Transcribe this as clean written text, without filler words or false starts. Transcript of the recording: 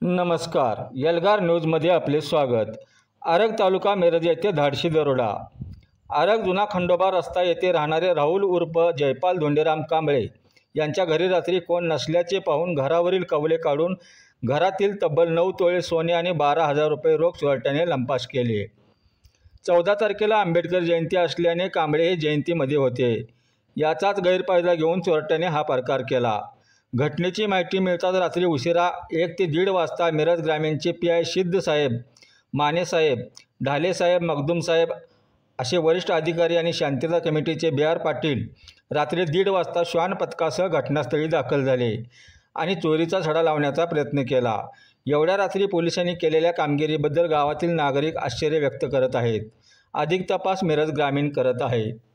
नमस्कार. एल्गार न्यूजमध्ये आपले स्वागत. आरग तालुका मिरज येथे धाडशी दरोडा. आरग जुना खंडोबा रस्ता येथे राहणारे राहुल उर्फ जयपाल धोंडीराम कांबळे यांच्या घरी रात्री कोण नसल्याचे पाहून घरावरील कवले काढून घरातील तब्बल 9 तोळे सोने आणि 12,000 रुपये रोख चोरट्याने लंपास केले. 14 तारखेला आंबेडकर जयंती असल्याने कांबळे हे जयंतीमध्ये होते. याचाच गैरफायदा घेऊन चोरट्याने हा प्रकार केला. घटनेची माहिती मिळताच रात्री उशिरा 1 ते 1:30 वाजता मिरज ग्रामीणचे PI सिद्ध साहेब, माने साहेब, ढाले साहेब, मखदूम साहेब असे वरिष्ठ अधिकारी आणि शांतता कमिटीचे BR पाटील रात्री 1:30 वाजता श्वान पथकासह घटनास्थळी दाखल झाले आणि चोरीचा छडा लावण्याचा प्रयत्न केला. एवढ्या रात्री पोलिसांनी केलेल्या कामगिरीबद्दल गावातील नागरिक आश्चर्य व्यक्त करत आहेत. अधिक तपास मिरज ग्रामीण करत आहे.